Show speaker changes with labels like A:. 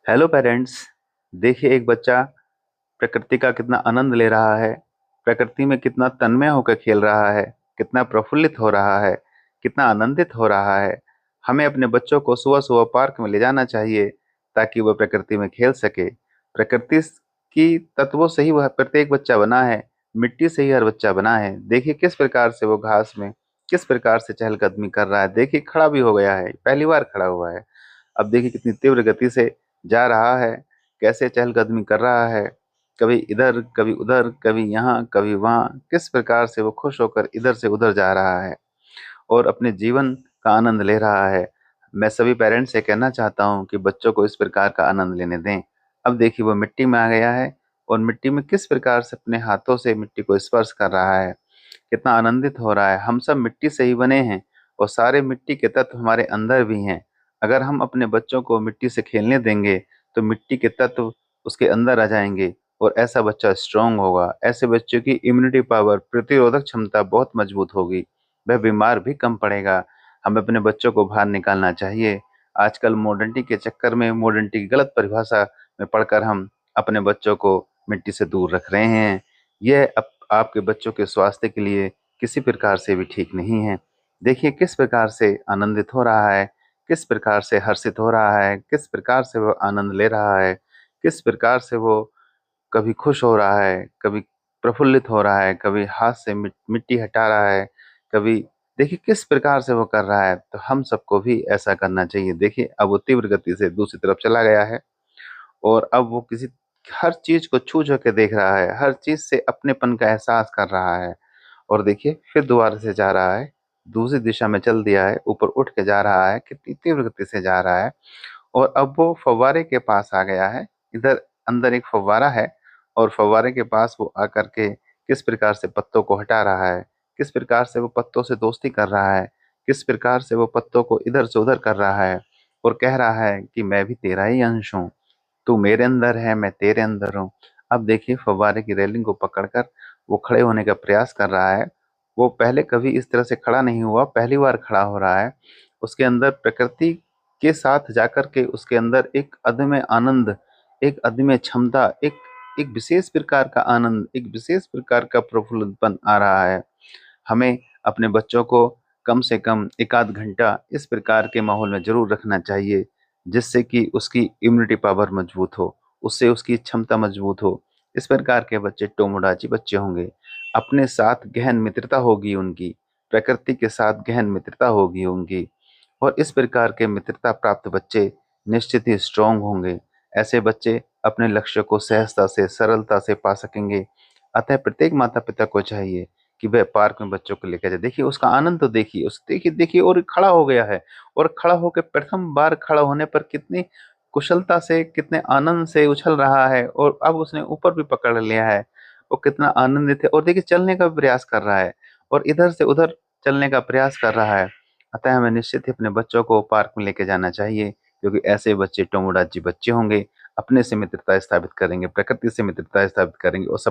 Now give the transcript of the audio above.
A: Hello parents. देखिए, एक बच्चा प्रकृति का कितना आनंद ले रहा है, प्रकृति में कितना तन्मय होकर खेल रहा है, कितना प्रफुल्लित हो रहा है, कितना आनंदित हो रहा है। हमें अपने बच्चों को सुबह सुबह पार्क में ले जाना चाहिए ताकि वह प्रकृति में खेल सके। प्रकृति की तत्वों से ही वह प्रत्येक बच्चा बना है, मिट्टी से ही हर बच्चा बना है। देखिए किस प्रकार से वो घास में किस प्रकार से चहलकदमी कर रहा है। देखिए खड़ा भी हो गया है, पहली बार खड़ा हुआ है। अब देखिए कितनी तीव्र गति से जा रहा है, कैसे चहलकदमी कर रहा है, कभी इधर कभी उधर, कभी यहाँ कभी वहाँ। किस प्रकार से वो खुश होकर इधर से उधर जा रहा है और अपने जीवन का आनंद ले रहा है। मैं सभी पेरेंट्स से कहना चाहता हूँ कि बच्चों को इस प्रकार का आनंद लेने दें। अब देखिए वो मिट्टी में आ गया है और मिट्टी में किस प्रकार से अपने हाथों से मिट्टी को स्पर्श कर रहा है, कितना आनंदित हो रहा है। हम सब मिट्टी से ही बने हैं और सारे मिट्टी के तत्व हमारे अंदर भी हैं। अगर हम अपने बच्चों को मिट्टी से खेलने देंगे तो मिट्टी के तत्व उसके अंदर आ जाएंगे और ऐसा बच्चा स्ट्रांग होगा। ऐसे बच्चों की इम्यूनिटी पावर, प्रतिरोधक क्षमता बहुत मजबूत होगी, वह बीमार भी कम पड़ेगा। हमें अपने बच्चों को बाहर निकालना चाहिए। आजकल मॉडर्निटी के चक्कर में, मॉडर्निटी की गलत परिभाषा में पढ़कर हम अपने बच्चों को मिट्टी से दूर रख रहे हैं। यह आपके बच्चों के स्वास्थ्य के लिए किसी प्रकार से भी ठीक नहीं है। देखिए किस प्रकार से आनंदित हो रहा है, किस प्रकार से हर्षित हो रहा है, किस प्रकार से वो आनंद ले रहा है, किस प्रकार से वो कभी खुश हो रहा है, कभी प्रफुल्लित हो रहा है, कभी हाथ से मिट्टी हटा रहा है, कभी देखिए किस प्रकार से वो कर रहा है। तो हम सबको भी ऐसा करना चाहिए। देखिए अब वो तीव्र गति से दूसरी तरफ चला गया है और अब वो किसी हर चीज को छू छू के देख रहा है, हर चीज से अपनेपन का एहसास कर रहा है। और देखिए फिर दोबारा से जा रहा है, दूसरी दिशा में चल दिया है, ऊपर उठ के जा रहा है, कितनी तीव्र गति से जा रहा है। और अब वो फव्वारे के पास आ गया है। इधर अंदर एक फव्वारा है और फव्वारे के पास वो आकर के किस प्रकार से पत्तों को हटा रहा है, किस प्रकार से वो पत्तों से दोस्ती कर रहा है, किस प्रकार से वो पत्तों को इधर से उधर कर रहा है और कह रहा है कि मैं भी तेरा ही अंश हूँ, तू मेरे अंदर है, मैं तेरे अंदर हूँ। अब देखिए फव्वारे की रेलिंग को पकड़कर वो खड़े होने का प्रयास कर रहा है। वो पहले कभी इस तरह से खड़ा नहीं हुआ, पहली बार खड़ा हो रहा है। उसके अंदर प्रकृति के साथ जाकर के उसके अंदर एक अदम्य आनंद, एक अदम्य क्षमता, एक विशेष प्रकार का आनंद, एक विशेष प्रकार का प्रफुल्लतपन आ रहा है। हमें अपने बच्चों को कम से कम एक आध घंटा इस प्रकार के माहौल में जरूर रखना चाहिए, जिससे कि उसकी इम्यूनिटी पावर मजबूत हो, उससे उसकी क्षमता मजबूत हो। इस प्रकार के बच्चे टोमोडाची बच्चे होंगे, अपने साथ गहन मित्रता होगी उनकी, प्रकृति के साथ गहन मित्रता होगी उनकी। और इस प्रकार के मित्रता प्राप्त बच्चे निश्चित ही स्ट्रांग होंगे। ऐसे बच्चे अपने लक्ष्य को सहजता से, सरलता से पा सकेंगे। अतः प्रत्येक माता पिता को चाहिए कि वह पार्क में बच्चों को लेकर जाए। देखिए उसका आनंद तो देखिए, उस देखिए देखिए और खड़ा हो गया है। और खड़ा होकर प्रथम बार खड़ा होने पर कितनी कुशलता से, कितने आनंद से उछल रहा है और अब उसने ऊपर भी पकड़ लिया है। वो कितना आनंदित है और देखिए चलने का भी प्रयास कर रहा है और इधर से उधर चलने का प्रयास कर रहा है। अतः हमें निश्चित ही अपने बच्चों को पार्क में लेके जाना चाहिए, क्योंकि ऐसे बच्चे टोमोडाची बच्चे होंगे, अपने से मित्रता स्थापित करेंगे, प्रकृति से मित्रता स्थापित करेंगे और सब